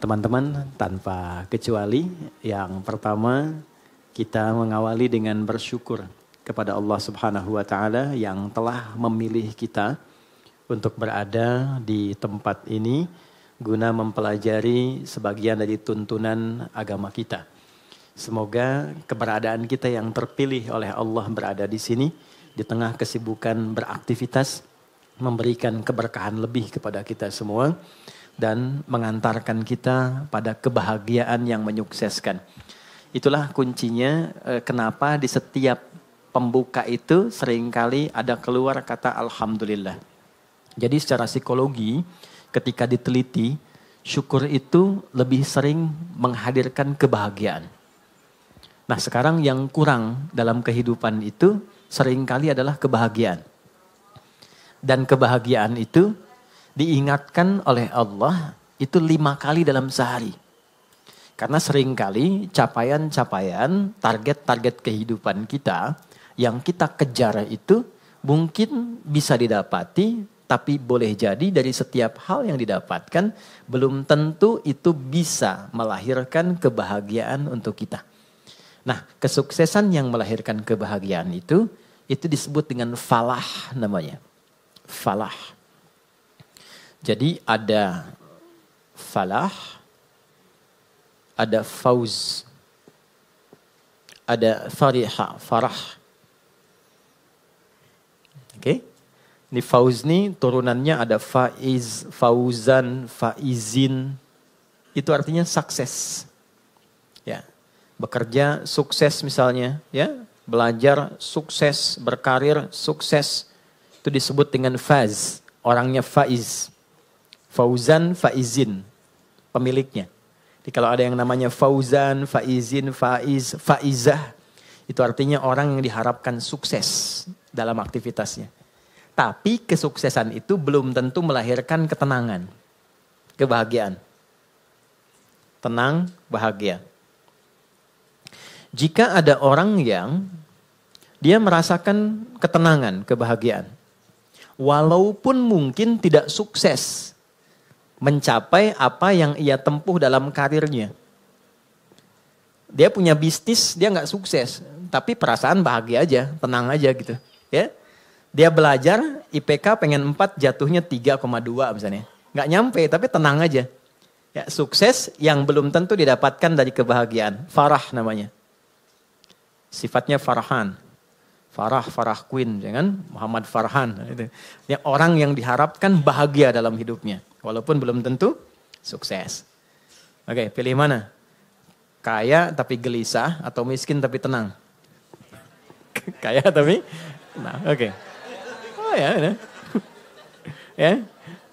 Teman-teman, tanpa kecuali yang pertama kita mengawali dengan bersyukur kepada Allah Subhanahu wa taala yang telah memilih kita untuk berada di tempat ini guna mempelajari sebagian dari tuntunan agama kita. Semoga keberadaan kita yang terpilih oleh Allah berada di sini di tengah kesibukan beraktivitas memberikan keberkahan lebih kepada kita semua dan mengantarkan kita pada kebahagiaan yang menyukseskan. Itulah kuncinya kenapa di setiap pembuka itu seringkali ada keluar kata Alhamdulillah. Jadi secara psikologi ketika diteliti, syukur itu lebih sering menghadirkan kebahagiaan. Nah sekarang yang kurang dalam kehidupan itu seringkali adalah kebahagiaan. Dan kebahagiaan itu diingatkan oleh Allah itu 5 kali dalam sehari. Karena seringkali capaian-capaian, target-target kehidupan kita yang kita kejar itu mungkin bisa didapati, tapi boleh jadi dari setiap hal yang didapatkan belum tentu itu bisa melahirkan kebahagiaan untuk kita. Nah, kesuksesan yang melahirkan kebahagiaan itu disebut dengan falah namanya. Falah. Jadi ada falah, ada fauz, ada fariha, farah. Oke? Ini fauz nih turunannya ada faiz, fauzan, faizin. Itu artinya sukses. Ya. Bekerja sukses misalnya, ya. Belajar sukses, berkarir sukses. Itu disebut dengan faz, orangnya faiz. Fauzan, faizin, pemiliknya. Jadi kalau ada yang namanya fauzan, faizin, faiz, faizah, itu artinya orang yang diharapkan sukses dalam aktivitasnya. Tapi kesuksesan itu belum tentu melahirkan ketenangan, kebahagiaan. Tenang, bahagia. Jika ada orang yang dia merasakan ketenangan, kebahagiaan, walaupun mungkin tidak sukses mencapai apa yang ia tempuh dalam karirnya. Dia punya bisnis, dia nggak sukses, tapi perasaan bahagia aja, tenang aja gitu. Ya, dia belajar IPK pengen 4, jatuhnya 3,2 misalnya, nggak nyampe, tapi tenang aja. Ya, sukses yang belum tentu didapatkan dari kebahagiaan, farah namanya. Sifatnya farhan, Farah Queen, jangan Muhammad Farhan. Itu. Ya, orang yang diharapkan bahagia dalam hidupnya. Walaupun belum tentu sukses. Oke, pilih mana? Kaya tapi gelisah atau miskin tapi tenang? Kaya tapi tenang. Oke. Oh ya, ya. Ya,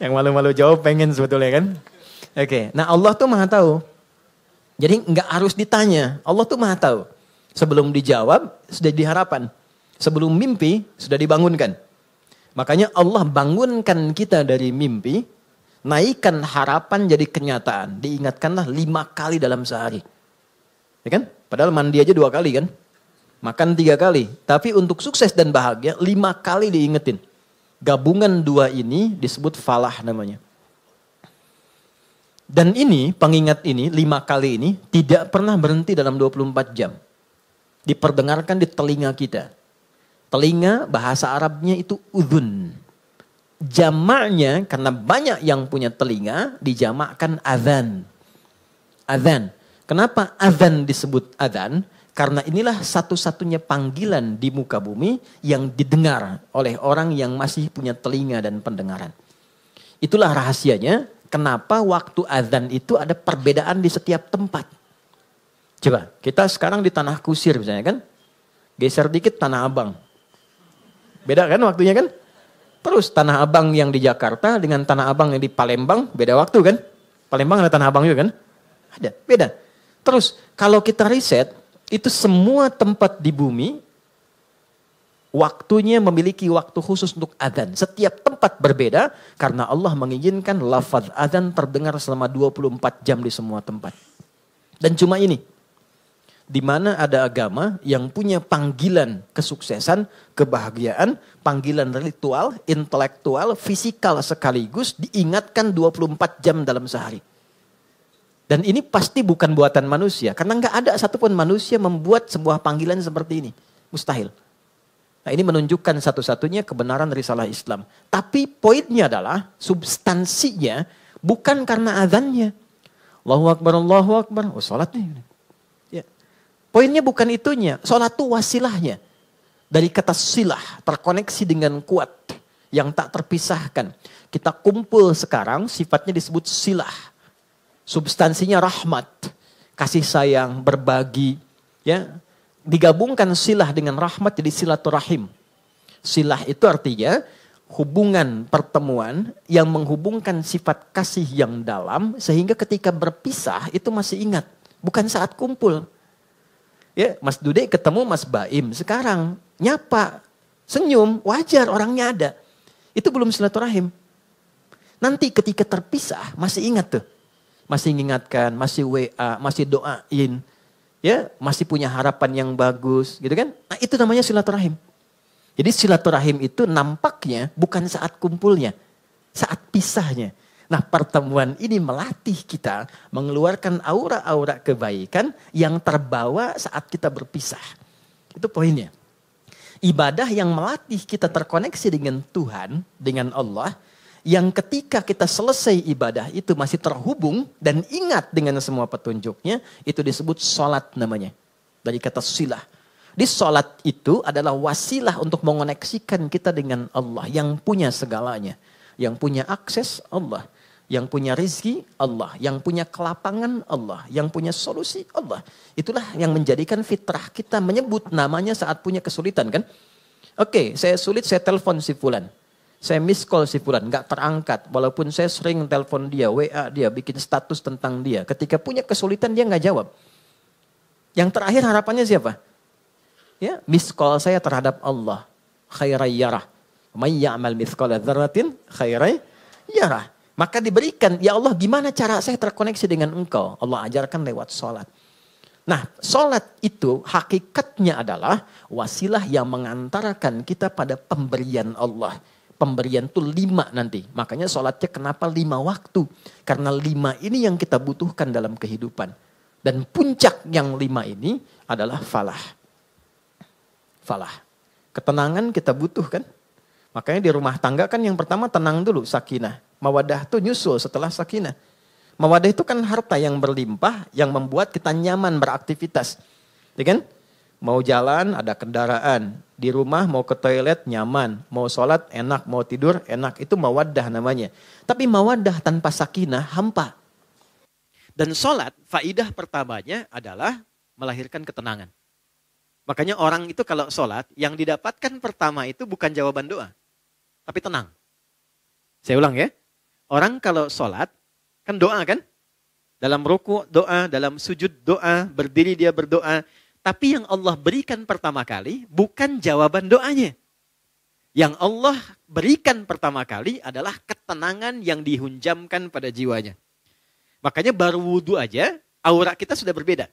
yang malu-malu jawab pengen sebetulnya kan? Oke. Nah Allah tuh maha tahu. Jadi nggak harus ditanya. Allah tuh maha tahu. Sebelum dijawab sudah diharapan. Sebelum mimpi sudah dibangunkan. Makanya Allah bangunkan kita dari mimpi. Naikkan harapan jadi kenyataan. Diingatkanlah 5 kali dalam sehari. Ya kan? Padahal mandi aja 2 kali kan? Makan 3 kali. Tapi untuk sukses dan bahagia 5 kali diingetin. Gabungan 2 ini disebut falah namanya. Dan ini, pengingat ini, 5 kali ini tidak pernah berhenti dalam 24 jam. Diperdengarkan di telinga kita. Telinga bahasa Arabnya itu udhun. Jamaknya karena banyak yang punya telinga dijamakkan adzan. Adzan. Kenapa adzan disebut adzan? Karena inilah satu-satunya panggilan di muka bumi yang didengar oleh orang yang masih punya telinga dan pendengaran. Itulah rahasianya kenapa waktu adzan itu ada perbedaan di setiap tempat. Coba kita sekarang di Tanah Kusir misalnya kan. Geser dikit Tanah Abang. Beda kan waktunya kan? Terus Tanah Abang yang di Jakarta dengan Tanah Abang yang di Palembang beda waktu kan? Palembang ada Tanah Abang juga kan? Ada, beda. Terus kalau kita riset, itu semua tempat di bumi waktunya memiliki waktu khusus untuk adzan. Setiap tempat berbeda karena Allah mengizinkan lafaz adzan terdengar selama 24 jam di semua tempat. Dan cuma ini. Di mana ada agama yang punya panggilan kesuksesan, kebahagiaan, panggilan ritual, intelektual, fisikal sekaligus diingatkan 24 jam dalam sehari. Dan ini pasti bukan buatan manusia. Karena nggak ada satupun manusia membuat sebuah panggilan seperti ini. Mustahil. Nah, ini menunjukkan satu-satunya kebenaran risalah Islam. Tapi poinnya adalah substansinya bukan karena azannya. Allahu Akbar, Allahu Akbar. Oh, sholat nih. Ya. Poinnya bukan itunya. Sholat itu wasilahnya. Dari kata silah, terkoneksi dengan kuat. Yang tak terpisahkan. Kita kumpul sekarang, sifatnya disebut silah. Substansinya rahmat. Kasih sayang, berbagi. Ya. Digabungkan silah dengan rahmat jadi silaturahim. Silah itu artinya hubungan pertemuan yang menghubungkan sifat kasih yang dalam sehingga ketika berpisah itu masih ingat. Bukan saat kumpul. Ya, Mas Dude ketemu Mas Baim sekarang nyapa, senyum, wajar orangnya ada. Itu belum silaturahim. Nanti ketika terpisah masih ingat tuh. Masih mengingatkan, masih WA, masih doain. Ya, masih punya harapan yang bagus, gitu kan? Nah, itu namanya silaturahim. Jadi silaturahim itu nampaknya bukan saat kumpulnya, saat pisahnya. Nah, pertemuan ini melatih kita mengeluarkan aura-aura kebaikan yang terbawa saat kita berpisah. Itu poinnya. Ibadah yang melatih kita terkoneksi dengan Tuhan, dengan Allah, yang ketika kita selesai ibadah itu masih terhubung dan ingat dengan semua petunjuknya, itu disebut sholat namanya. Dari kata silah. Di sholat itu adalah wasilah untuk mengoneksikan kita dengan Allah yang punya segalanya. Yang punya akses Allah. Yang punya rezeki Allah. Yang punya kelapangan Allah. Yang punya solusi Allah. Itulah yang menjadikan fitrah kita menyebut namanya saat punya kesulitan kan. Oke, saya sulit, saya telepon si fulan. Saya miss call si fulan, gak terangkat. Walaupun saya sering telepon dia, WA dia, bikin status tentang dia. Ketika punya kesulitan dia gak jawab. Yang terakhir harapannya siapa? Ya, miss call saya terhadap Allah. Khairai yarah. May ya'mal mithqala dzarratin khairai yarah. Maka diberikan, ya Allah gimana cara saya terkoneksi dengan engkau? Allah ajarkan lewat sholat. Nah, sholat itu hakikatnya adalah wasilah yang mengantarkan kita pada pemberian Allah. Pemberian itu 5 nanti. Makanya sholatnya kenapa 5 waktu. Karena 5 ini yang kita butuhkan dalam kehidupan. Dan puncak yang 5 ini adalah falah. Falah. Ketenangan kita butuhkan. Makanya di rumah tangga kan yang pertama tenang dulu, sakinah. Mawadah itu nyusul setelah sakinah. Mawadah itu kan harta yang berlimpah yang membuat kita nyaman beraktivitas. Ya kan? Mau jalan ada kendaraan. Di rumah mau ke toilet nyaman. Mau sholat enak, mau tidur enak. Itu mawadah namanya. Tapi mawadah tanpa sakinah hampa. Dan sholat faidah pertamanya adalah melahirkan ketenangan. Makanya orang itu kalau sholat yang didapatkan pertama itu bukan jawaban doa. Tapi tenang. Saya ulang ya. Orang kalau sholat kan doa kan? Dalam ruku doa, dalam sujud doa, berdiri dia berdoa. Tapi yang Allah berikan pertama kali bukan jawaban doanya. Yang Allah berikan pertama kali adalah ketenangan yang dihunjamkan pada jiwanya. Makanya baru wudhu aja, aura kita sudah berbeda.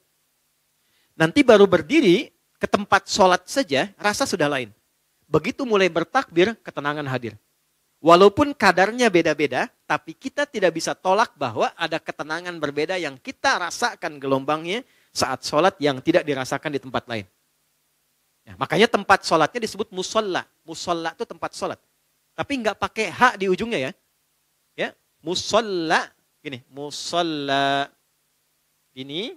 Nanti baru berdiri ke tempat sholat saja, rasa sudah lain. Begitu mulai bertakbir, ketenangan hadir. Walaupun kadarnya beda-beda, tapi kita tidak bisa tolak bahwa ada ketenangan berbeda yang kita rasakan gelombangnya saat sholat yang tidak dirasakan di tempat lain. Ya, makanya tempat sholatnya disebut musolla. Musolla itu tempat sholat. Tapi nggak pakai hak di ujungnya ya. Ya, musolla gini, musolla ini,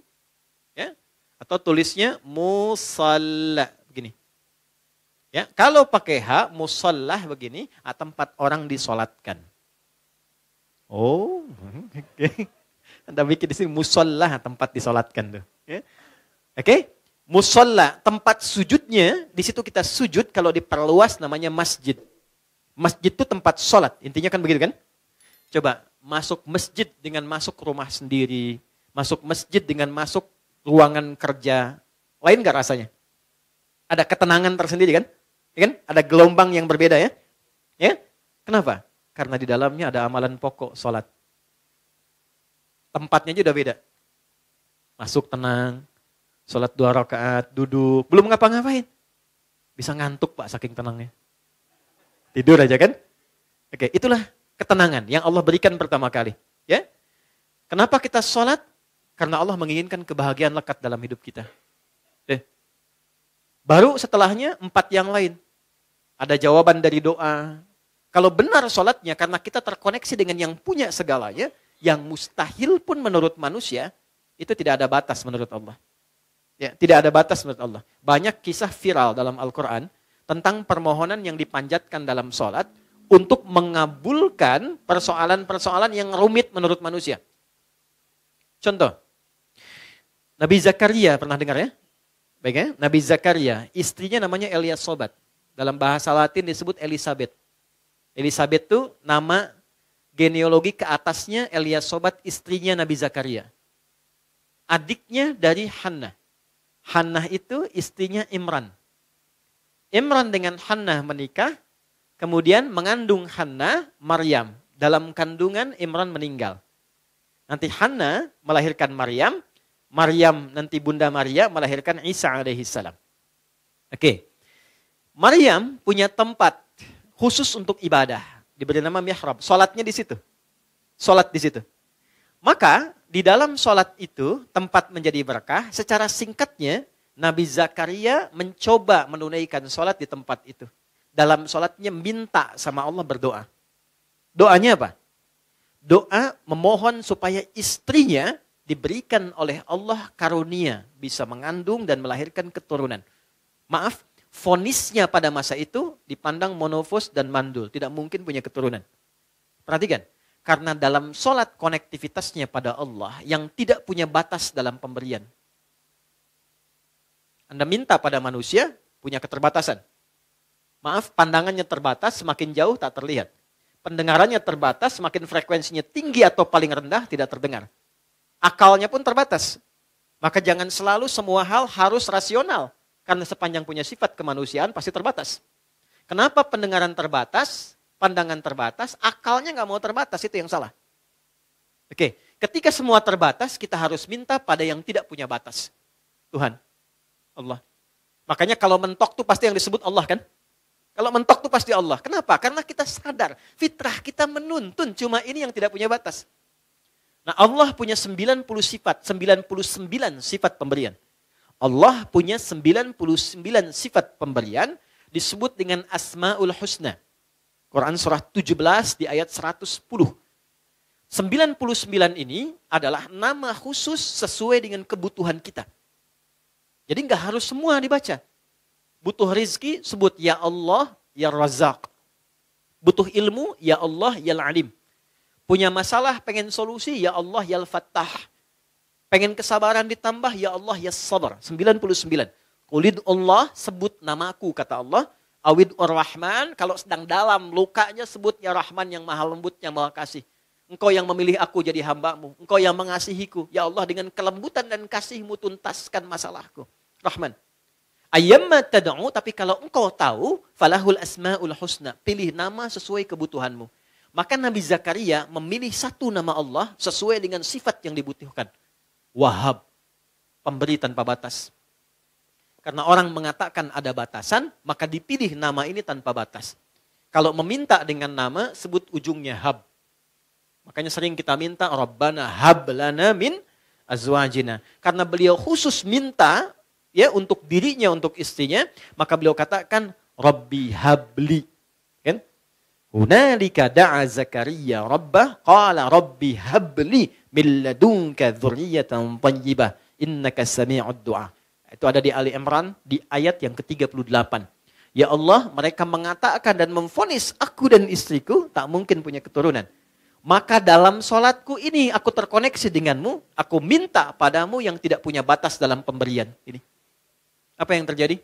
ya, atau tulisnya musalla begini. Ya, kalau pakai hak musollah begini, tempat orang disolatkan. Oh, oke. Anda bikin di sini musollah tempat disolatkan tuh. Ya. Oke, musollah tempat sujudnya di situ kita sujud kalau diperluas namanya masjid. Masjid itu tempat sholat, intinya kan begitu kan? Coba masuk masjid dengan masuk rumah sendiri, masuk masjid dengan masuk ruangan kerja, lain nggak rasanya? Ada ketenangan tersendiri kan? Ya kan? Ada gelombang yang berbeda ya? Ya? Kenapa? Karena di dalamnya ada amalan pokok sholat. Tempatnya juga udah beda. Masuk tenang, Sholat 2 rakaat, duduk, belum ngapa-ngapain. Bisa ngantuk Pak saking tenangnya. Tidur aja kan? Oke, itulah ketenangan yang Allah berikan pertama kali. Ya, kenapa kita sholat? Karena Allah menginginkan kebahagiaan lekat dalam hidup kita. Baru setelahnya 4 yang lain. Ada jawaban dari doa. Kalau benar sholatnya karena kita terkoneksi dengan yang punya segalanya, yang mustahil pun menurut manusia, itu tidak ada batas menurut Allah. Ya, tidak ada batas menurut Allah. Banyak kisah viral dalam Al-Quran tentang permohonan yang dipanjatkan dalam sholat untuk mengabulkan persoalan-persoalan yang rumit menurut manusia. Contoh, Nabi Zakaria pernah dengar ya? Baik ya? Nabi Zakaria, istrinya namanya Eliasobat. Dalam bahasa Latin disebut Elizabeth. Elizabeth itu nama genealogi ke atasnya Eliasobat, istrinya Nabi Zakaria. Adiknya dari Hannah. Hannah itu istrinya Imran. Imran dengan Hannah menikah, kemudian mengandung Hannah, Maryam. Dalam kandungan Imran meninggal. Nanti Hannah melahirkan Maryam, Maryam nanti Bunda Maria melahirkan Isa alaihissalam. Oke. Maryam punya tempat khusus untuk ibadah, diberi nama mihrab. Salatnya di situ. Salat di situ. Maka di dalam salat itu tempat menjadi berkah. Secara singkatnya Nabi Zakaria mencoba menunaikan salat di tempat itu. Dalam salatnya minta sama Allah berdoa. Doanya apa? Doa memohon supaya istrinya diberikan oleh Allah karunia bisa mengandung dan melahirkan keturunan. Maaf, vonisnya pada masa itu dipandang monofos dan mandul, tidak mungkin punya keturunan. Perhatikan, karena dalam sholat konektivitasnya pada Allah yang tidak punya batas dalam pemberian. Anda minta pada manusia, punya keterbatasan. Maaf, pandangannya terbatas, semakin jauh tak terlihat. Pendengarannya terbatas, semakin frekuensinya tinggi atau paling rendah tidak terdengar. Akalnya pun terbatas. Maka jangan selalu semua hal harus rasional. Karena sepanjang punya sifat kemanusiaan pasti terbatas. Kenapa pendengaran terbatas, pandangan terbatas, akalnya nggak mau terbatas, itu yang salah. Oke, ketika semua terbatas, kita harus minta pada yang tidak punya batas. Tuhan, Allah. Makanya kalau mentok tuh pasti yang disebut Allah kan? Kalau mentok tuh pasti Allah. Kenapa? Karena kita sadar, fitrah kita menuntun, cuma ini yang tidak punya batas. Nah, Allah punya 99 sifat pemberian. Allah punya 99 sifat pemberian disebut dengan Asmaul Husna. Quran surah 17 di ayat 110. 99 ini adalah nama khusus sesuai dengan kebutuhan kita. Jadi nggak harus semua dibaca. Butuh rizki, sebut ya Allah, ya Razak. Butuh ilmu, ya Allah, ya Alim. Punya masalah, pengen solusi, ya Allah, ya Al-Fattah. Pengen kesabaran ditambah, ya Allah, ya Sabar. 99. Qulid Allah, sebut namaku, kata Allah. Awid Ar-Rahman, kalau sedang dalam lukanya, sebut ya Rahman yang maha lembut, yang maha kasih. Engkau yang memilih aku jadi hambamu. Engkau yang mengasihiku. Ya Allah, dengan kelembutan dan kasihmu tuntaskan masalahku. Rahman. Ayyamma tad'u, tapi kalau engkau tahu, falahul asma'ul husna. Pilih nama sesuai kebutuhanmu. Maka Nabi Zakaria memilih satu nama Allah sesuai dengan sifat yang dibutuhkan. Wahab, pemberi tanpa batas. Karena orang mengatakan ada batasan, maka dipilih nama ini tanpa batas. Kalau meminta dengan nama, sebut ujungnya hab. Makanya sering kita minta, Rabbana hab lana min azwajina. Karena beliau khusus minta, ya untuk dirinya, untuk istrinya, maka beliau katakan, Rabbi habli. Kan? Hunalika da'a Zakaria Rabbah, qala Rabbi habli min ladunka dzurriyyatan thayyibah, innaka sami'ud du'a. Itu ada di Ali Imran di ayat yang ke-38. Ya Allah, mereka mengatakan dan memvonis aku dan istriku tak mungkin punya keturunan. Maka dalam sholatku ini aku terkoneksi denganmu, aku minta padamu yang tidak punya batas dalam pemberian. Ini. Apa yang terjadi?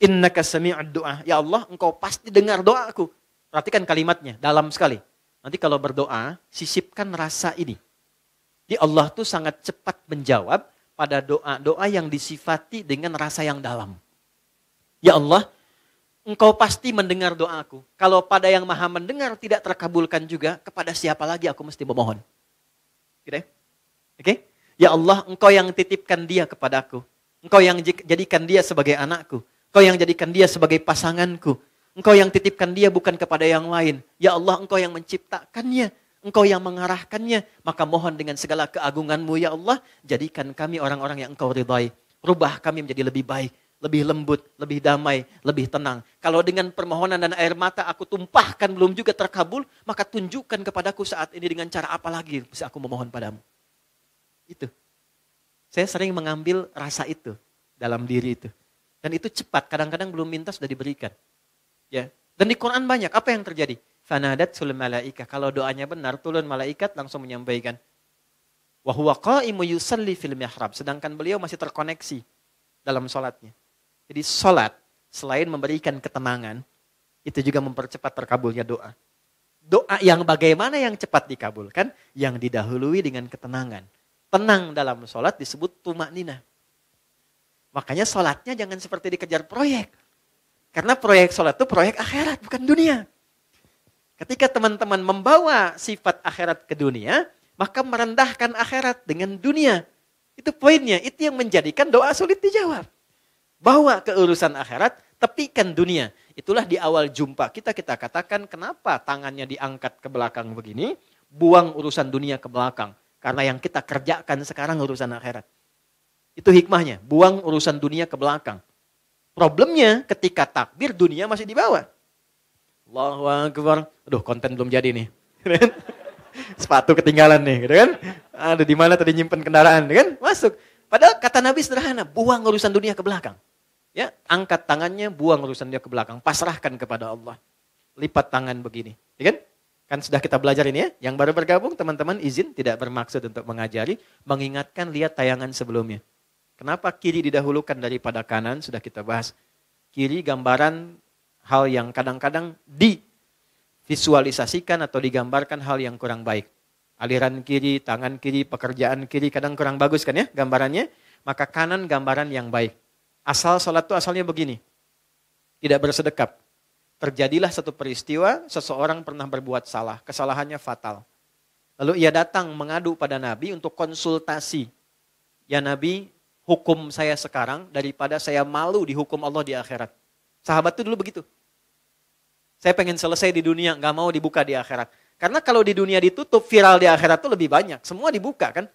Innaka sami'ud du'a. Ya Allah, engkau pasti dengar doaku. Perhatikan kalimatnya, dalam sekali. Nanti kalau berdoa, sisipkan rasa ini. Di Allah tuh sangat cepat menjawab pada doa-doa yang disifati dengan rasa yang dalam. Ya Allah, engkau pasti mendengar doaku. Kalau pada yang maha mendengar tidak terkabulkan juga, kepada siapa lagi aku mesti memohon? Gitu ya? Oke? Ya Allah, Engkau yang titipkan dia kepadaku. Engkau yang jadikan dia sebagai anakku. Engkau yang jadikan dia sebagai pasanganku. Engkau yang titipkan dia bukan kepada yang lain. Ya Allah, Engkau yang menciptakannya. Engkau yang mengarahkannya. Maka mohon dengan segala keagungan-Mu ya Allah, jadikan kami orang-orang yang Engkau ridhai. Rubah kami menjadi lebih baik, lebih lembut, lebih damai, lebih tenang. Kalau dengan permohonan dan air mata aku tumpahkan belum juga terkabul, maka tunjukkan kepadaku saat ini dengan cara apa lagi bisa aku memohon padamu. Itu. Saya sering mengambil rasa itu dalam diri itu. Dan itu cepat, kadang-kadang belum minta sudah diberikan. Ya. Dan di Quran banyak, apa yang terjadi? Fanadat sul malaikah. Kalau doanya benar, turun malaikat langsung menyampaikan. Wa huwa qa'imu yusalli fil mihrab. Sedangkan beliau masih terkoneksi dalam sholatnya. Jadi sholat, selain memberikan ketenangan, itu juga mempercepat terkabulnya doa. Doa yang bagaimana yang cepat dikabulkan? Yang didahului dengan ketenangan. Tenang dalam sholat disebut tumakninah. Makanya sholatnya jangan seperti dikejar proyek. Karena proyek sholat itu proyek akhirat, bukan dunia. Ketika teman-teman membawa sifat akhirat ke dunia, maka merendahkan akhirat dengan dunia. Itu poinnya, itu yang menjadikan doa sulit dijawab. Bawa ke urusan akhirat, tepikan dunia. Itulah di awal jumpa kita katakan kenapa tangannya diangkat ke belakang begini, buang urusan dunia ke belakang. Karena yang kita kerjakan sekarang urusan akhirat. Itu hikmahnya, buang urusan dunia ke belakang. Problemnya ketika takbir dunia masih di bawah. Allahu Akbar. Aduh, konten belum jadi nih. Sepatu ketinggalan nih, gitu kan? Ada di mana tadi nyimpen kendaraan, kan? Masuk. Padahal kata Nabi sederhana, buang urusan dunia ke belakang. Ya, angkat tangannya, buang urusan dunia ke belakang, pasrahkan kepada Allah. Lipat tangan begini, ya kan? Kan sudah kita belajar ini ya. Yang baru bergabung teman-teman izin tidak bermaksud untuk mengajari, mengingatkan lihat tayangan sebelumnya. Kenapa kiri didahulukan daripada kanan sudah kita bahas. Kiri gambaran hal yang kadang-kadang divisualisasikan atau digambarkan hal yang kurang baik. Aliran kiri, tangan kiri, pekerjaan kiri kadang kurang bagus kan ya gambarannya. Maka kanan gambaran yang baik. Asal sholat itu asalnya begini. Tidak bersedekap. Terjadilah satu peristiwa, seseorang pernah berbuat salah, kesalahannya fatal. Lalu ia datang mengadu pada Nabi untuk konsultasi. Ya Nabi, hukum saya sekarang daripada saya malu dihukum Allah di akhirat. Sahabat itu dulu begitu. Saya pengen selesai di dunia, gak mau dibuka di akhirat. Karena kalau di dunia ditutup, viral di akhirat itu lebih banyak. Semua dibuka kan?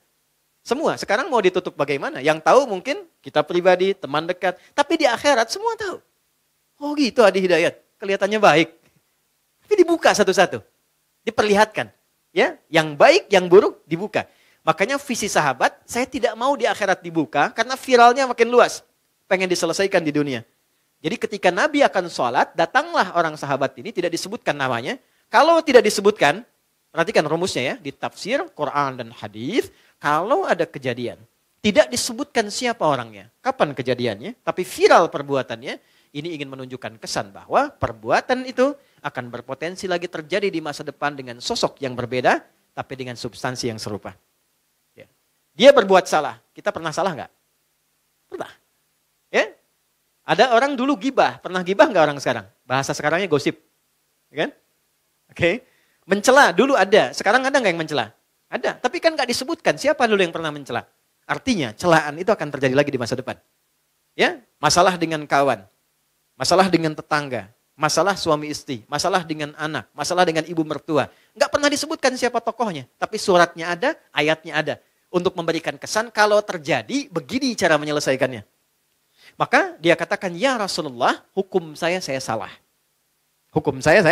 Semua. Sekarang mau ditutup bagaimana? Yang tahu mungkin kita pribadi, teman dekat. Tapi di akhirat semua tahu. Oh gitu Adi Hidayat. Kelihatannya baik. Tapi dibuka satu-satu. Diperlihatkan. Ya, yang baik, yang buruk dibuka. Makanya visi sahabat, saya tidak mau di akhirat dibuka karena viralnya makin luas. Pengen diselesaikan di dunia. Jadi ketika Nabi akan sholat, datanglah orang sahabat ini, tidak disebutkan namanya. Kalau tidak disebutkan, perhatikan rumusnya ya, di tafsir, Quran dan hadis, kalau ada kejadian, tidak disebutkan siapa orangnya, kapan kejadiannya, tapi viral perbuatannya, ini ingin menunjukkan kesan bahwa perbuatan itu akan berpotensi lagi terjadi di masa depan dengan sosok yang berbeda, tapi dengan substansi yang serupa. Ya. Dia berbuat salah. Kita pernah salah nggak? Pernah. Ya? Ada orang dulu gibah. Pernah gibah nggak orang sekarang? Bahasa sekarangnya gosip. Ya kan? Oke. Mencela dulu ada. Sekarang ada nggak yang mencela? Ada. Tapi kan nggak disebutkan siapa dulu yang pernah mencela. Artinya celaan itu akan terjadi lagi di masa depan. Ya, masalah dengan kawan. Masalah dengan tetangga, masalah suami istri, masalah dengan anak, masalah dengan ibu mertua. Enggak pernah disebutkan siapa tokohnya, tapi suratnya ada, ayatnya ada. Untuk memberikan kesan kalau terjadi, begini cara menyelesaikannya. Maka dia katakan, ya Rasulullah, hukum saya salah. Hukum saya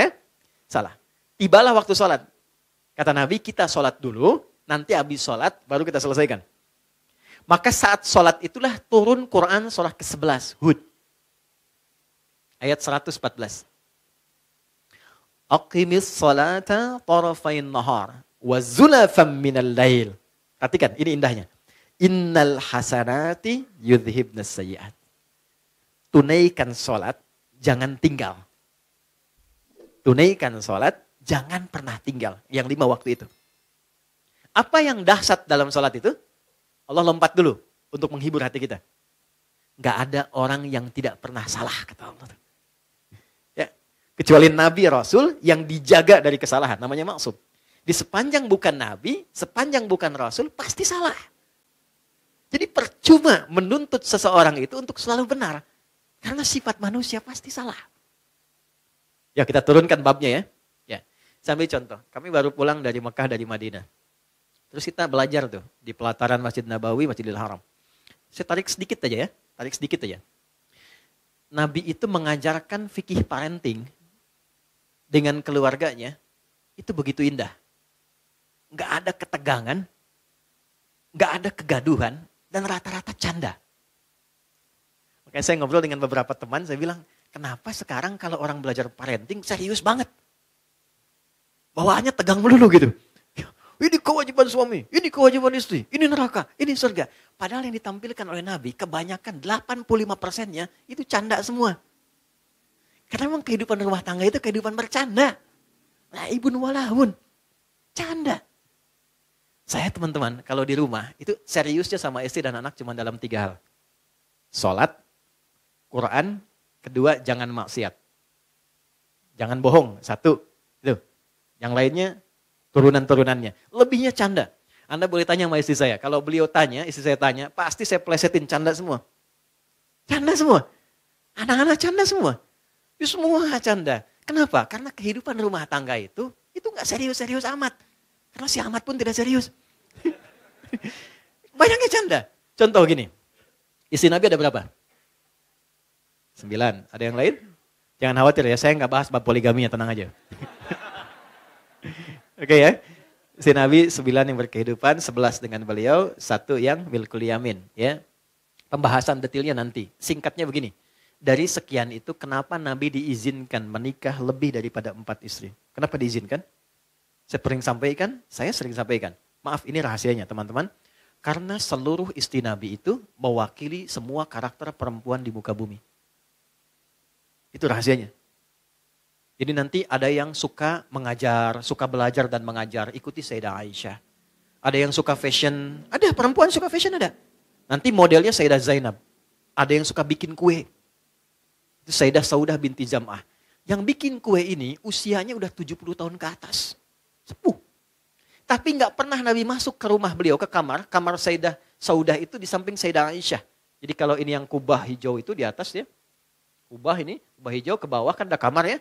salah. Tibalah waktu sholat. Kata Nabi, kita sholat dulu, nanti habis sholat, baru kita selesaikan. Maka saat sholat itulah turun Quran surah ke-11, Hud. Ayat 114. Aqimis salata tarafain nahar wa zulafam minal lail. Perhatikan, ini indahnya. Innal hasanati yudhibnas sayyi'at. Tunaikan salat, jangan tinggal. Tunaikan salat, jangan pernah tinggal. Yang 5 waktu itu. Apa yang dahsyat dalam salat itu? Allah lompat dulu untuk menghibur hati kita. Gak ada orang yang tidak pernah salah, kata Allah. Kecuali Nabi Rasul yang dijaga dari kesalahan. Namanya maksum. Di sepanjang bukan Nabi, sepanjang bukan Rasul, pasti salah. Jadi percuma menuntut seseorang itu untuk selalu benar. Karena sifat manusia pasti salah. Ya kita turunkan babnya ya. Ya, sambil contoh. Kami baru pulang dari Mekah, dari Madinah. Terus kita belajar tuh di pelataran Masjid Nabawi, Masjidil Haram. Saya tarik sedikit aja ya. Tarik sedikit aja. Nabi itu mengajarkan fikih parenting dengan keluarganya. Itu begitu indah. Nggak ada ketegangan. Nggak ada kegaduhan. Dan rata-rata canda. Makanya saya ngobrol dengan beberapa teman, saya bilang, kenapa sekarang kalau orang belajar parenting serius banget? Bawaannya tegang melulu gitu. Ini kewajiban suami, ini kewajiban istri, ini neraka, ini surga. Padahal yang ditampilkan oleh Nabi, kebanyakan 85%-nya itu canda semua. Karena memang kehidupan rumah tangga itu kehidupan bercanda. Laibun walahun. Canda. Saya teman-teman, kalau di rumah, itu seriusnya sama istri dan anak cuma dalam 3 hal. Sholat, Quran, kedua jangan maksiat. Jangan bohong, 1. Itu. Yang lainnya, turunan-turunannya. Lebihnya canda. Anda boleh tanya sama istri saya. Kalau beliau tanya, istri saya tanya, pasti saya plesetin canda semua. Canda semua. Anak-anak canda semua. Itu semua canda. Kenapa? Karena kehidupan rumah tangga itu gak serius-serius amat. Karena si amat pun tidak serius. Banyaknya canda. Contoh gini. Istri Nabi ada berapa? 9. Ada yang lain? Jangan khawatir ya, saya gak bahas bab poligami ya, tenang aja. Oke ya. Istri Nabi 9 yang berkehidupan, 11 dengan beliau, 1 yang milkul yamin. Ya. Pembahasan detailnya nanti. Singkatnya begini. Dari sekian itu kenapa Nabi diizinkan menikah lebih daripada 4 istri? Kenapa diizinkan? Saya sering sampaikan. Maaf ini rahasianya teman-teman. Karena seluruh istri Nabi itu mewakili semua karakter perempuan di muka bumi. Itu rahasianya. Jadi nanti ada yang suka mengajar, suka belajar dan mengajar. Ikuti Sayyidah Aisyah. Ada yang suka fashion. Ada perempuan suka fashion ada. Nanti modelnya Sayyidah Zainab. Ada yang suka bikin kue. Itu Sayyidah Saudah binti Zam'ah. Yang bikin kue ini usianya udah 70 tahun ke atas. Sepuh. Tapi nggak pernah Nabi masuk ke rumah beliau, ke kamar Sayyidah Saudah itu di samping Sayyidah Aisyah. Jadi kalau ini yang kubah hijau itu di atas ya. Kubah hijau ke bawah kan ada kamar ya.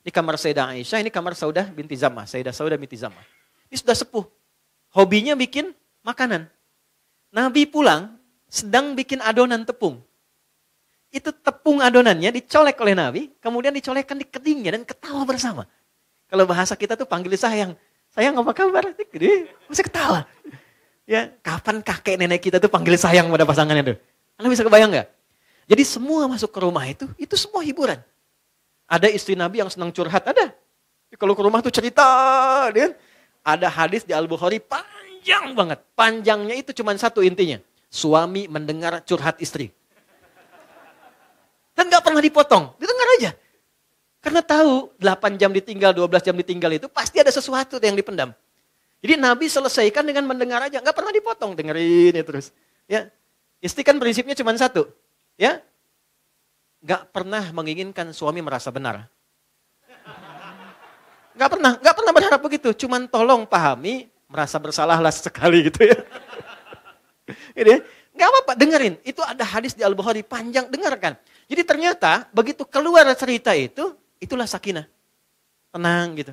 Ini kamar Sayyidah Aisyah, ini kamar Saudah binti Zam'ah. Sayyidah Saudah binti Zam'ah. Ini sudah sepuh. Hobinya bikin makanan. Nabi pulang sedang bikin adonan tepung. Itu tepung adonannya dicolek oleh Nabi, kemudian dicolekkan di kedingnya dan ketawa bersama. Kalau bahasa kita tuh panggil sayang. Sayang apa kabar? Gede, masih ketawa. Ya, kapan kakek nenek kita tuh panggil sayang pada pasangannya tuh? Anda bisa kebayang nggak? Jadi semua masuk ke rumah itu semua hiburan. Ada istri Nabi yang senang curhat, ada. Kalau ke rumah tuh cerita, dia. Ada hadis di Al-Bukhari panjang banget. Panjangnya itu cuma satu intinya. Suami mendengar curhat istri. Dan gak pernah dipotong, didengar aja. Karena tahu 8 jam ditinggal, 12 jam ditinggal itu pasti ada sesuatu yang dipendam. Jadi Nabi selesaikan dengan mendengar aja, gak pernah dipotong, dengerin ya terus. Ya, istri kan prinsipnya cuma satu, ya, gak pernah menginginkan suami merasa benar. Gak pernah berharap begitu, cuman tolong pahami, merasa bersalahlah sekali gitu ya. Gitu ya. Gak apa-apa, dengerin. Itu ada hadis di Al-Bukhari panjang, dengarkan. Jadi ternyata begitu keluar cerita itu, itulah sakinah. Tenang gitu.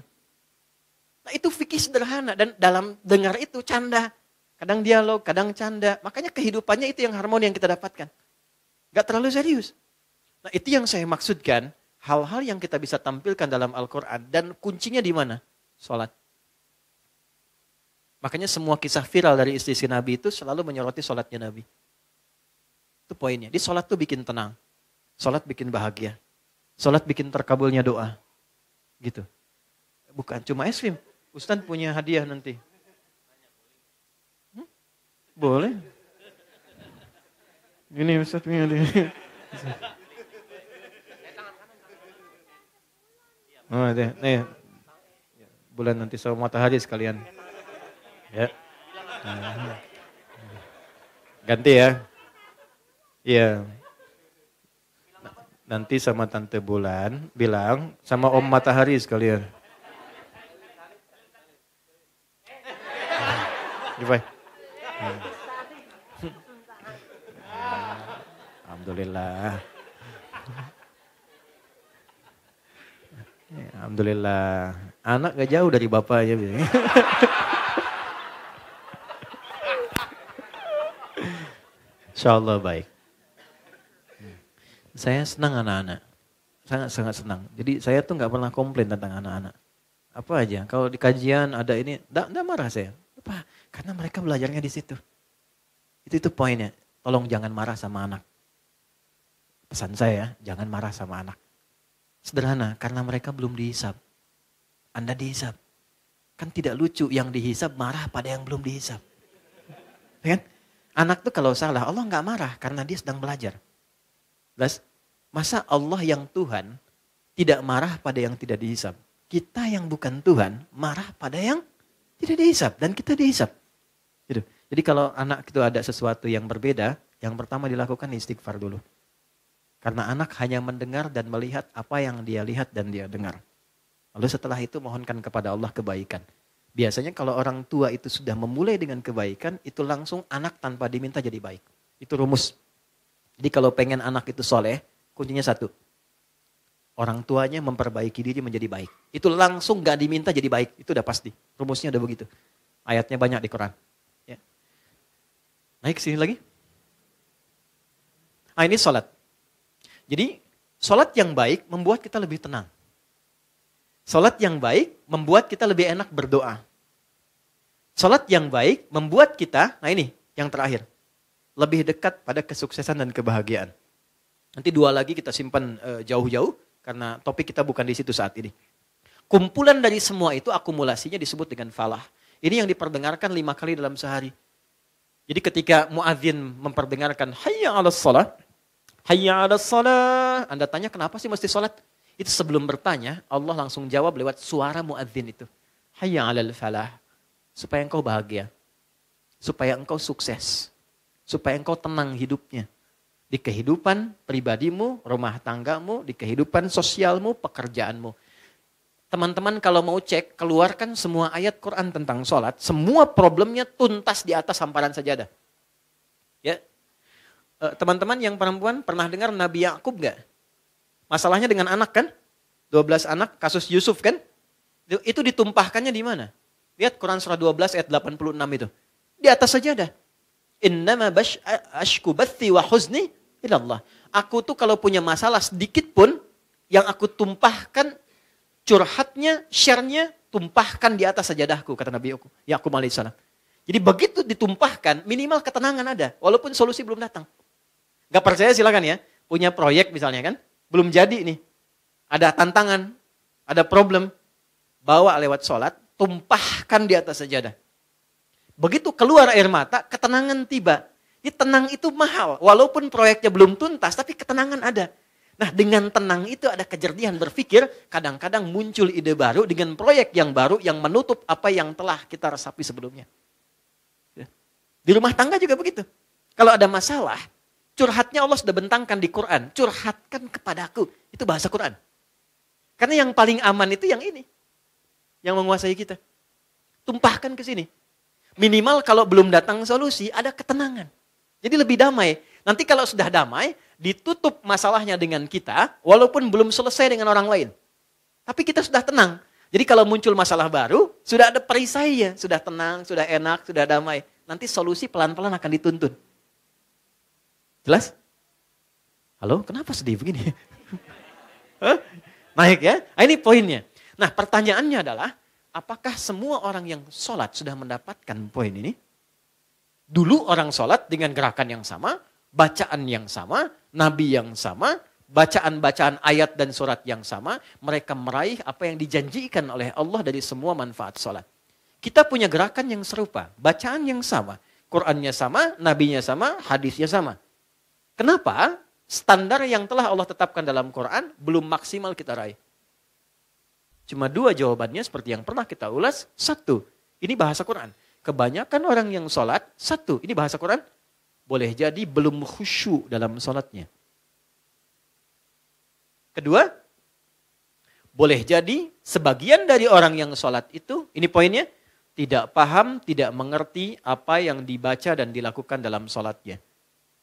Nah itu fikih sederhana dan dalam dengar itu canda. Kadang dialog, kadang canda. Makanya kehidupannya itu yang harmoni yang kita dapatkan. Gak terlalu serius. Nah itu yang saya maksudkan, hal-hal yang kita bisa tampilkan dalam Al-Quran dan kuncinya di mana? Salat. Makanya semua kisah viral dari istri Nabi itu selalu menyoroti salatnya Nabi. Itu poinnya. Di salat tuh bikin tenang. Salat bikin bahagia. Salat bikin terkabulnya doa. Gitu. Bukan cuma es krim. Ustaz punya hadiah nanti. Boleh. Ini Ustaz punya hadiah. Oh, nih. Bulan nanti sama matahari sekalian. Ya. Ganti ya. Iya. Nanti sama Tante Bulan bilang sama Om Matahari sekalian. Gimana? Alhamdulillah. Alhamdulillah. Anak gak jauh dari bapaknya. Insyaallah baik. Saya senang anak-anak. Sangat-sangat senang. Jadi saya tuh gak pernah komplain tentang anak-anak. Apa aja, kalau di kajian ada ini, enggak marah saya. Apa? Karena mereka belajarnya di situ. Itu poinnya. Tolong jangan marah sama anak. Pesan saya, jangan marah sama anak. Sederhana, karena mereka belum dihisab. Anda dihisab. Kan tidak lucu yang dihisab marah pada yang belum dihisab. Kan? Anak tuh kalau salah, Allah gak marah karena dia sedang belajar. Plus, masa Allah yang Tuhan tidak marah pada yang tidak dihisab? Kita yang bukan Tuhan marah pada yang tidak dihisab dan kita dihisab. Gitu. Jadi kalau anak itu ada sesuatu yang berbeda, yang pertama dilakukan istighfar dulu. Karena anak hanya mendengar dan melihat apa yang dia lihat dan dia dengar. Lalu setelah itu mohonkan kepada Allah kebaikan. Biasanya kalau orang tua itu sudah memulai dengan kebaikan, itu langsung anak tanpa diminta jadi baik. Itu rumus. Jadi kalau pengen anak itu soleh, kuncinya satu. Orang tuanya memperbaiki diri menjadi baik. Itu langsung gak diminta jadi baik. Itu udah pasti. Rumusnya udah begitu. Ayatnya banyak di Quran. Ya. Naik sini lagi. Ini sholat. Jadi sholat yang baik membuat kita lebih tenang. Sholat yang baik membuat kita lebih enak berdoa. Sholat yang baik membuat kita, nah ini yang terakhir. Lebih dekat pada kesuksesan dan kebahagiaan. Nanti dua lagi kita simpan jauh-jauh. Karena topik kita bukan di situ saat ini. Kumpulan dari semua itu akumulasinya disebut dengan falah. Ini yang diperdengarkan 5 kali dalam sehari. Jadi ketika muadzin memperdengarkan hayya 'alas shalah, hayya 'alas shalah, Anda tanya kenapa sih mesti sholat? Itu sebelum bertanya, Allah langsung jawab lewat suara muadzin itu. Hayya 'alal falah, supaya engkau bahagia. Supaya engkau sukses. Supaya engkau tenang hidupnya. Di kehidupan pribadimu, rumah tanggamu, di kehidupan sosialmu, pekerjaanmu. Teman-teman kalau mau cek, keluarkan semua ayat Quran tentang sholat, semua problemnya tuntas di atas hamparan sajadah. Ya, teman-teman yang perempuan pernah dengar Nabi Yakub gak? Masalahnya dengan anak kan? 12 anak, kasus Yusuf kan? Itu ditumpahkannya di mana? Lihat Quran surah 12 ayat 86 itu. Di atas sajadah. Innama ashku bathi wa huzni ilallah. Aku tuh kalau punya masalah sedikit pun, yang aku tumpahkan, curhatnya, share-nya, tumpahkan di atas sajadahku, kata Nabi Yakub alaihissalam. Jadi begitu ditumpahkan, minimal ketenangan ada, walaupun solusi belum datang. Gak percaya silakan ya, punya proyek misalnya kan, belum jadi nih. Ada tantangan, ada problem, bawa lewat sholat, tumpahkan di atas sajadah. Begitu keluar air mata, ketenangan tiba. Tenang itu mahal, walaupun proyeknya belum tuntas, tapi ketenangan ada. Nah dengan tenang itu ada kejernihan berpikir, kadang-kadang muncul ide baru dengan proyek yang baru yang menutup apa yang telah kita resapi sebelumnya. Di rumah tangga juga begitu. Kalau ada masalah, curhatnya Allah sudah bentangkan di Quran, curhatkan kepadaku, itu bahasa Quran. Karena yang paling aman itu yang ini, yang menguasai kita. Tumpahkan ke sini. Minimal kalau belum datang solusi, ada ketenangan. Jadi lebih damai. Nanti kalau sudah damai, ditutup masalahnya dengan kita, walaupun belum selesai dengan orang lain. Tapi kita sudah tenang. Jadi kalau muncul masalah baru, sudah ada perisainya. Sudah tenang, sudah enak, sudah damai. Nanti solusi pelan-pelan akan dituntun. Jelas? Halo, kenapa sedih begini? Naik ya? Nah, ini poinnya. Nah pertanyaannya adalah, apakah semua orang yang sholat sudah mendapatkan poin ini? Dulu orang sholat dengan gerakan yang sama, bacaan yang sama, nabi yang sama, bacaan-bacaan ayat dan surat yang sama, mereka meraih apa yang dijanjikan oleh Allah dari semua manfaat sholat. Kita punya gerakan yang serupa, bacaan yang sama, Qur'annya sama, nabinya sama, hadisnya sama. Kenapa? Standar yang telah Allah tetapkan dalam Quran belum maksimal kita raih. Cuma dua jawabannya seperti yang pernah kita ulas. Satu, ini bahasa Quran. Kebanyakan orang yang sholat, satu, ini bahasa Quran, boleh jadi belum khusyuk dalam sholatnya. Kedua, boleh jadi sebagian dari orang yang sholat itu, ini poinnya, tidak paham, tidak mengerti apa yang dibaca dan dilakukan dalam sholatnya.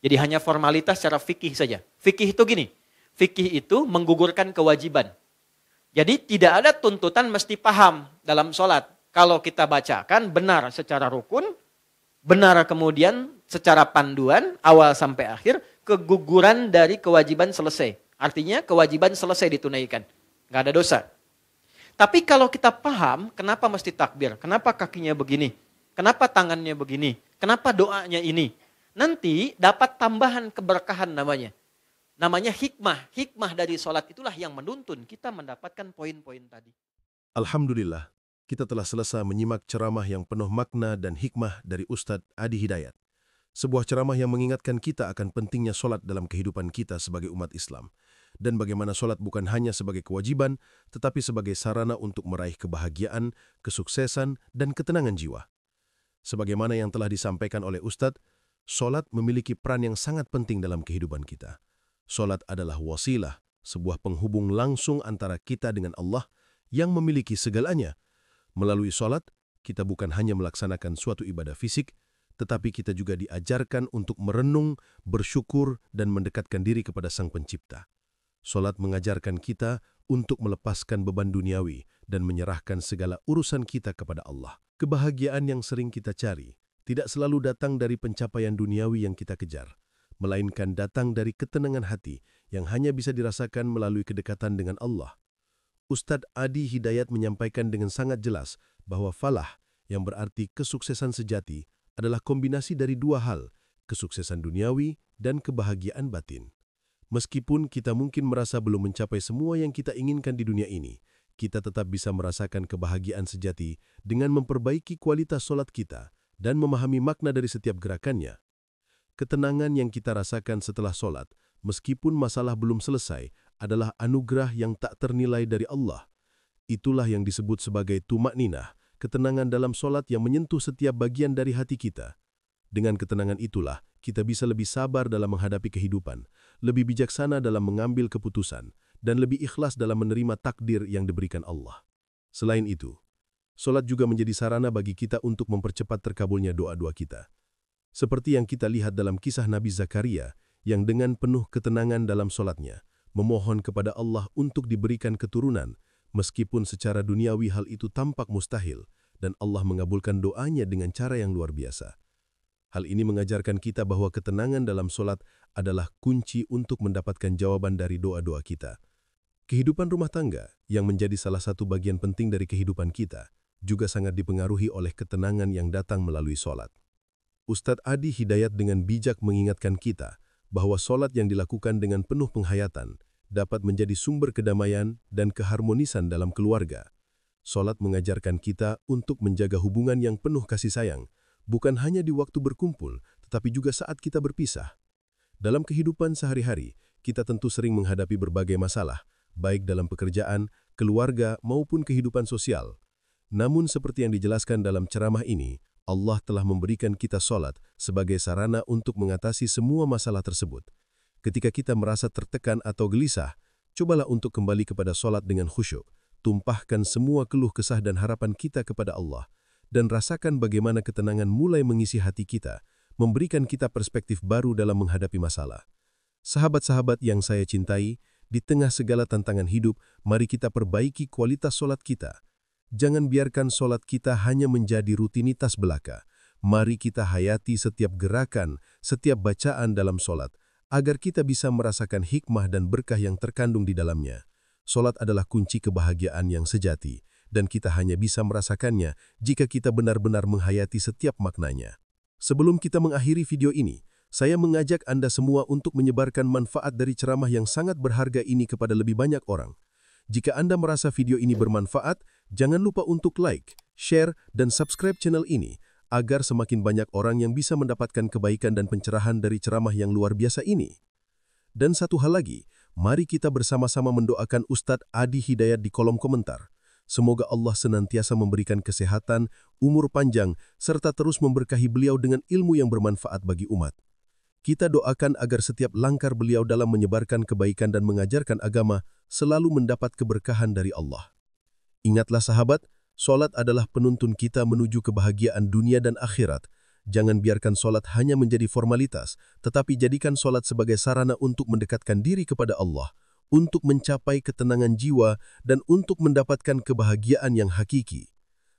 Jadi hanya formalitas secara fikih saja. Fikih itu gini, fikih itu menggugurkan kewajiban. Jadi tidak ada tuntutan mesti paham dalam sholat. Kalau kita bacakan benar secara rukun, benar kemudian secara panduan, awal sampai akhir, keguguran dari kewajiban selesai. Artinya kewajiban selesai ditunaikan. Nggak ada dosa. Tapi kalau kita paham, kenapa mesti takbir? Kenapa kakinya begini? Kenapa tangannya begini? Kenapa doanya ini? Nanti dapat tambahan keberkahan namanya. Namanya hikmah. Hikmah dari sholat itulah yang menuntun kita mendapatkan poin-poin tadi. Alhamdulillah, kita telah selesai menyimak ceramah yang penuh makna dan hikmah dari Ustadz Adi Hidayat. Sebuah ceramah yang mengingatkan kita akan pentingnya sholat dalam kehidupan kita sebagai umat Islam. Dan bagaimana sholat bukan hanya sebagai kewajiban, tetapi sebagai sarana untuk meraih kebahagiaan, kesuksesan, dan ketenangan jiwa. Sebagaimana yang telah disampaikan oleh Ustadz, sholat memiliki peran yang sangat penting dalam kehidupan kita. Sholat adalah wasilah, sebuah penghubung langsung antara kita dengan Allah yang memiliki segalanya. Melalui sholat, kita bukan hanya melaksanakan suatu ibadah fisik, tetapi kita juga diajarkan untuk merenung, bersyukur, dan mendekatkan diri kepada Sang Pencipta. Sholat mengajarkan kita untuk melepaskan beban duniawi dan menyerahkan segala urusan kita kepada Allah. Kebahagiaan yang sering kita cari tidak selalu datang dari pencapaian duniawi yang kita kejar, melainkan datang dari ketenangan hati yang hanya bisa dirasakan melalui kedekatan dengan Allah. Ustadz Adi Hidayat menyampaikan dengan sangat jelas bahwa falah, yang berarti kesuksesan sejati, adalah kombinasi dari dua hal, kesuksesan duniawi dan kebahagiaan batin. Meskipun kita mungkin merasa belum mencapai semua yang kita inginkan di dunia ini, kita tetap bisa merasakan kebahagiaan sejati dengan memperbaiki kualitas sholat kita dan memahami makna dari setiap gerakannya. Ketenangan yang kita rasakan setelah sholat, meskipun masalah belum selesai, adalah anugerah yang tak ternilai dari Allah. Itulah yang disebut sebagai tumakninah, ketenangan dalam sholat yang menyentuh setiap bagian dari hati kita. Dengan ketenangan itulah, kita bisa lebih sabar dalam menghadapi kehidupan, lebih bijaksana dalam mengambil keputusan, dan lebih ikhlas dalam menerima takdir yang diberikan Allah. Selain itu, sholat juga menjadi sarana bagi kita untuk mempercepat terkabulnya doa-doa kita. Seperti yang kita lihat dalam kisah Nabi Zakaria, yang dengan penuh ketenangan dalam sholatnya, memohon kepada Allah untuk diberikan keturunan, meskipun secara duniawi hal itu tampak mustahil, dan Allah mengabulkan doanya dengan cara yang luar biasa. Hal ini mengajarkan kita bahwa ketenangan dalam sholat adalah kunci untuk mendapatkan jawaban dari doa-doa kita. Kehidupan rumah tangga, yang menjadi salah satu bagian penting dari kehidupan kita, juga sangat dipengaruhi oleh ketenangan yang datang melalui sholat. Ustadz Adi Hidayat dengan bijak mengingatkan kita bahwa sholat yang dilakukan dengan penuh penghayatan dapat menjadi sumber kedamaian dan keharmonisan dalam keluarga. Sholat mengajarkan kita untuk menjaga hubungan yang penuh kasih sayang, bukan hanya di waktu berkumpul, tetapi juga saat kita berpisah. Dalam kehidupan sehari-hari, kita tentu sering menghadapi berbagai masalah, baik dalam pekerjaan, keluarga, maupun kehidupan sosial. Namun seperti yang dijelaskan dalam ceramah ini, Allah telah memberikan kita sholat sebagai sarana untuk mengatasi semua masalah tersebut. Ketika kita merasa tertekan atau gelisah, cobalah untuk kembali kepada sholat dengan khusyuk, tumpahkan semua keluh kesah dan harapan kita kepada Allah, dan rasakan bagaimana ketenangan mulai mengisi hati kita, memberikan kita perspektif baru dalam menghadapi masalah. Sahabat-sahabat yang saya cintai, di tengah segala tantangan hidup, mari kita perbaiki kualitas sholat kita. Jangan biarkan sholat kita hanya menjadi rutinitas belaka. Mari kita hayati setiap gerakan, setiap bacaan dalam sholat, agar kita bisa merasakan hikmah dan berkah yang terkandung di dalamnya. Sholat adalah kunci kebahagiaan yang sejati, dan kita hanya bisa merasakannya jika kita benar-benar menghayati setiap maknanya. Sebelum kita mengakhiri video ini, saya mengajak Anda semua untuk menyebarkan manfaat dari ceramah yang sangat berharga ini kepada lebih banyak orang. Jika Anda merasa video ini bermanfaat, jangan lupa untuk like, share, dan subscribe channel ini, agar semakin banyak orang yang bisa mendapatkan kebaikan dan pencerahan dari ceramah yang luar biasa ini. Dan satu hal lagi, mari kita bersama-sama mendoakan Ustadz Adi Hidayat di kolom komentar. Semoga Allah senantiasa memberikan kesehatan, umur panjang, serta terus memberkahi beliau dengan ilmu yang bermanfaat bagi umat. Kita doakan agar setiap langkah beliau dalam menyebarkan kebaikan dan mengajarkan agama selalu mendapat keberkahan dari Allah. Ingatlah sahabat, sholat adalah penuntun kita menuju kebahagiaan dunia dan akhirat. Jangan biarkan solat hanya menjadi formalitas, tetapi jadikan solat sebagai sarana untuk mendekatkan diri kepada Allah, untuk mencapai ketenangan jiwa, dan untuk mendapatkan kebahagiaan yang hakiki.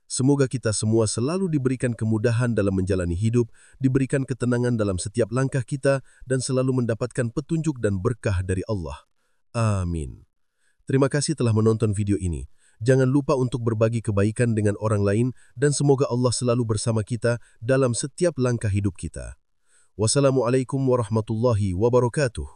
Semoga kita semua selalu diberikan kemudahan dalam menjalani hidup, diberikan ketenangan dalam setiap langkah kita, dan selalu mendapatkan petunjuk dan berkah dari Allah. Amin. Terima kasih telah menonton video ini. Jangan lupa untuk berbagi kebaikan dengan orang lain dan semoga Allah selalu bersama kita dalam setiap langkah hidup kita. Wassalamualaikum warahmatullahi wabarakatuh.